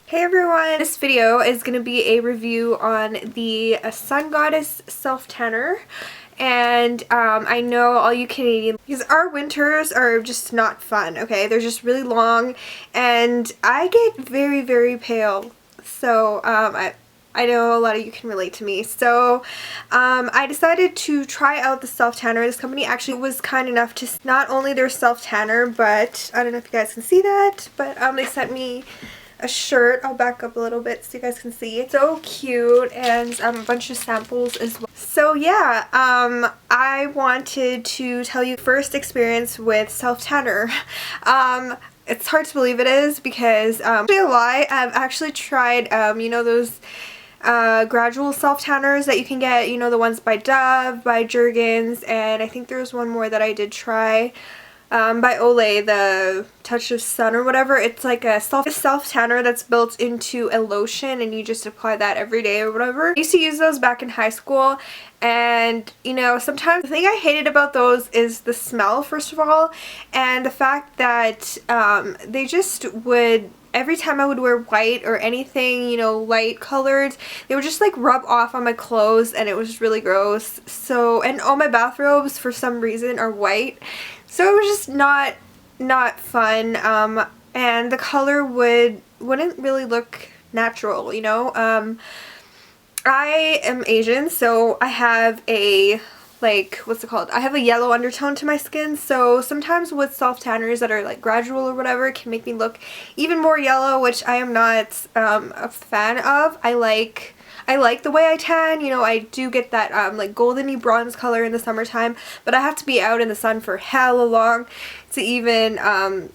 Hey everyone! This video is going to be a review on the Sungoddess Self Tanner, and I know all you Canadians, because our winters are just not fun, okay? They're just really long and I get very pale, so I know a lot of you can relate to me. So I decided to try out the self tanner. This company actually was kind enough to not only their self tanner, but I don't know if you guys can see that, but they sent me a shirt. I'll back up a little bit so you guys can see. It's so cute, and a bunch of samples as well. So yeah, I wanted to tell you first experience with self tanner. It's hard to believe it is because actually a lie. I've actually tried you know those gradual self tanners that you can get, you know, the ones by Dove, by Jergens, and I think there's one more that I did try by Olay, the Touch of Sun or whatever. It's like a self tanner that's built into a lotion and you just apply that every day or whatever. I used to use those back in high school, and you know, sometimes the thing I hated about those is the smell, first of all, and the fact that they just would, every time I would wear white or anything, you know, light colored, they would just like rub off on my clothes and it was really gross. So, and all my bathrobes for some reason are white, so it was just not fun, and the color wouldn't really look natural, you know. I am Asian, so I have a, like, what's it called? I have a yellow undertone to my skin, so sometimes with self tanners that are like gradual or whatever, it can make me look even more yellow, which I am not a fan of. I like the way I tan, you know. I do get that like goldeny bronze color in the summertime, but I have to be out in the sun for hella long to even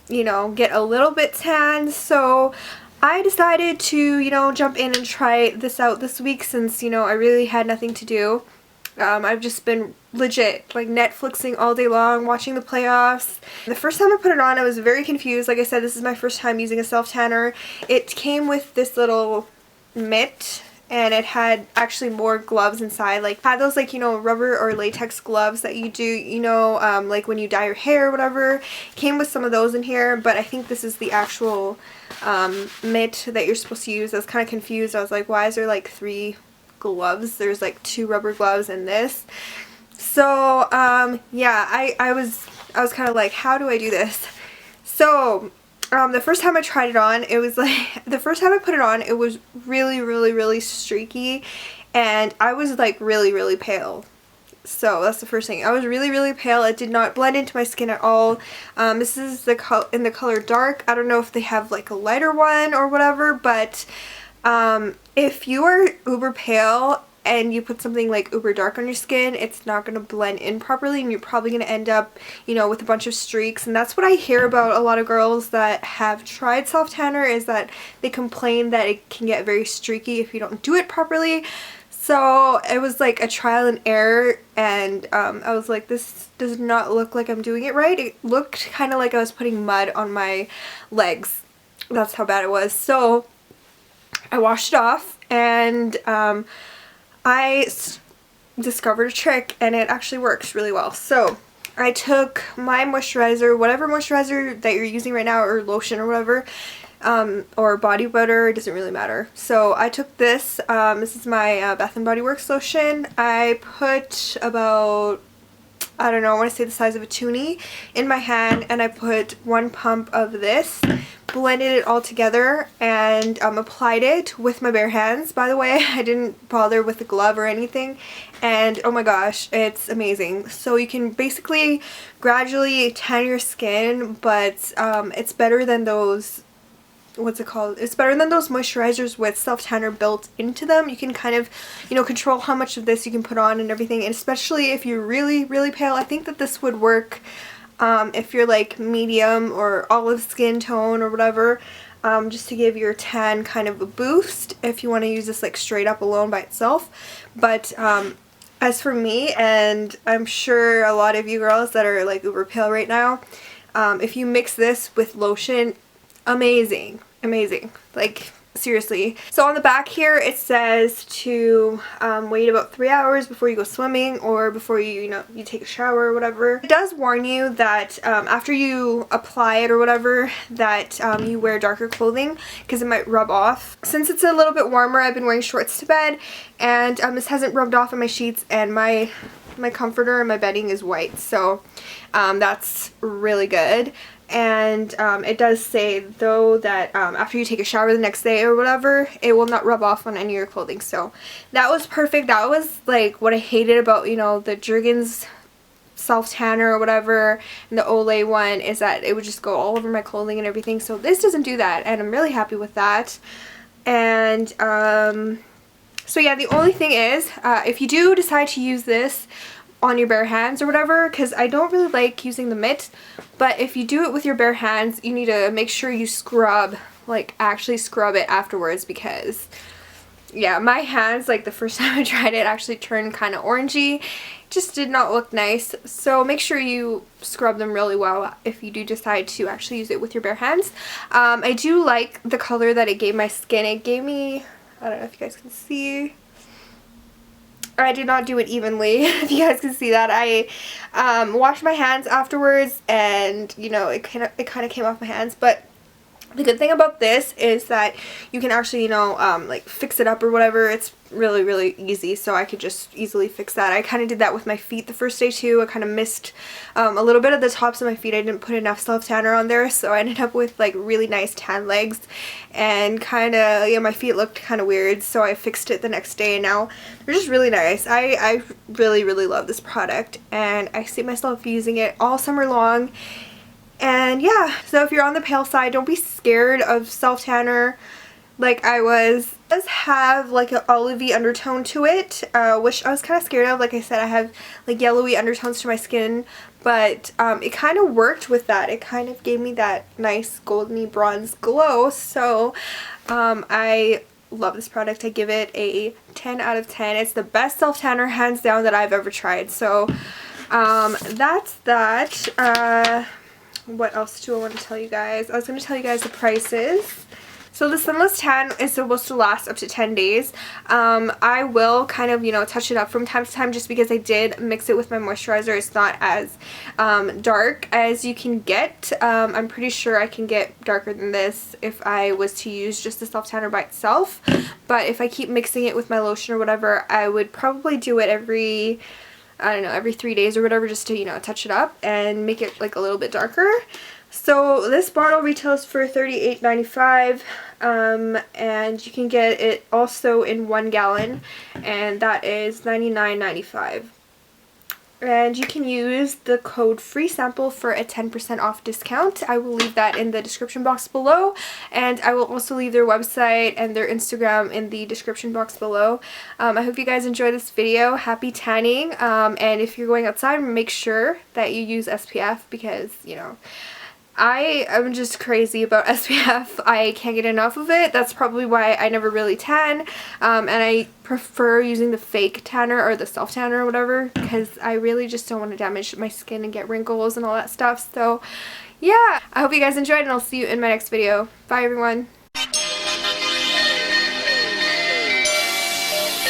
you know, get a little bit tan. So I decided to, you know, jump in and try this out this week since, you know, I really had nothing to do. I've just been legit like Netflixing all day long, watching the playoffs. The first time I put it on, I was very confused. Like I said, this is my first time using a self tanner. It came with this little mitt, and it had actually more gloves inside. Like, had those, like, you know, rubber or latex gloves that you do, you know, like when you dye your hair or whatever. Came with some of those in here, but I think this is the actual mitt that you're supposed to use. I was kind of confused. I was like, why is there like 3 gloves? There's like 2 rubber gloves in this. So yeah, I was kind of like, how do I do this? So the first time I tried it on, it was like, the first time I put it on, it was really streaky, and I was like really pale. So that's the first thing. I was really pale. It did not blend into my skin at all. This is in the color dark. I don't know if they have like a lighter one or whatever, but if you are uber pale and you put something like uber dark on your skin, it's not going to blend in properly, and you're probably going to end up, you know, with a bunch of streaks. And that's what I hear about a lot of girls that have tried self tanner, is that they complain that it can get very streaky if you don't do it properly. So it was like a trial and error, and I was like, this does not look like I'm doing it right. It looked kind of like I was putting mud on my legs. That's how bad it was. So I washed it off, and I discovered a trick, and it actually works really well. So I took my moisturizer, whatever moisturizer that you're using right now, or lotion or whatever, or body butter, it doesn't really matter. So I took this, this is my Bath & Body Works lotion. I put about, I don't know, I want to say the size of a toonie in my hand, and I put 1 pump of this, blended it all together, and applied it with my bare hands. By the way, I didn't bother with the glove or anything, and oh my gosh, it's amazing. So you can basically gradually tan your skin, but it's better than those, what's it called? It's better than those moisturizers with self tanner built into them. You can kind of, you know, control how much of this you can put on and everything, and especially if you're really pale, I think that this would work if you're like medium or olive skin tone or whatever, just to give your tan kind of a boost if you want to use this like straight up alone by itself. But as for me, and I'm sure a lot of you girls that are like uber pale right now, if you mix this with lotion, amazing. Like, seriously. So on the back here it says to wait about 3 hours before you go swimming or before you take a shower or whatever. It does warn you that after you apply it or whatever that you wear darker clothing because it might rub off. Since it's a little bit warmer, I've been wearing shorts to bed, and this hasn't rubbed off on my sheets, and my comforter and my bedding is white, so that's really good. And it does say though that after you take a shower the next day or whatever, it will not rub off on any of your clothing. So that was perfect. That was like what I hated about the Jergens self tanner or whatever, and the Olay one, is that it would just go all over my clothing and everything. So this doesn't do that, and I'm really happy with that. And so yeah, the only thing is if you do decide to use this on your bare hands or whatever, because I don't really like using the mitt, but if you do it with your bare hands, you need to make sure you scrub, like actually scrub it afterwards, because yeah, my hands, like the first time I tried it, actually turned kind of orangey. Just did not look nice. So make sure you scrub them really well if you do decide to actually use it with your bare hands. I do like the color that it gave my skin. It gave me, I don't know if you guys can see, I did not do it evenly, if you guys can see that. I washed my hands afterwards, and it kind of came off my hands. But the good thing about this is that you can actually like fix it up or whatever. It's really easy, so I could just easily fix that. I kind of did that with my feet the first day too. I kind of missed a little bit of the tops of my feet. I didn't put enough self tanner on there, so I ended up with like really nice tan legs, and kind of, yeah, my feet looked kind of weird, so I fixed it the next day, and now they're just really nice. I really love this product, and I see myself using it all summer long. And yeah, so if you're on the pale side, don't be scared of self tanner like I was. It does have like an olivey undertone to it, which I was kind of scared of. Like I said, I have like yellowy undertones to my skin, but it kind of worked with that. It kind of gave me that nice goldeny bronze glow. So I love this product. I give it a 10 out of 10. It's the best self tanner hands down that I've ever tried. So that's that. What else do I want to tell you guys? I was going to tell you guys the prices. So the Sunless Tan is supposed to last up to 10 days. I will kind of, touch it up from time to time just because I did mix it with my moisturizer. It's not as dark as you can get. I'm pretty sure I can get darker than this if I was to use just the self tanner by itself. But if I keep mixing it with my lotion or whatever, I would probably do it every 3 days or whatever, just to, touch it up and make it like a little bit darker. So this bottle retails for $38.95, and you can get it also in 1 gallon, and that is $99.95. And you can use the code FREESAMPLE for a 10% off discount. I will leave that in the description box below, and I will also leave their website and their Instagram in the description box below. I hope you guys enjoyed this video. Happy tanning, and if you're going outside, make sure that you use SPF, because I am just crazy about SPF. I can't get enough of it. That's probably why I never really tan, and I prefer using the fake tanner or the self tanner or whatever, because I really just don't want to damage my skin and get wrinkles and all that stuff. So yeah, I hope you guys enjoyed, and I'll see you in my next video. Bye everyone.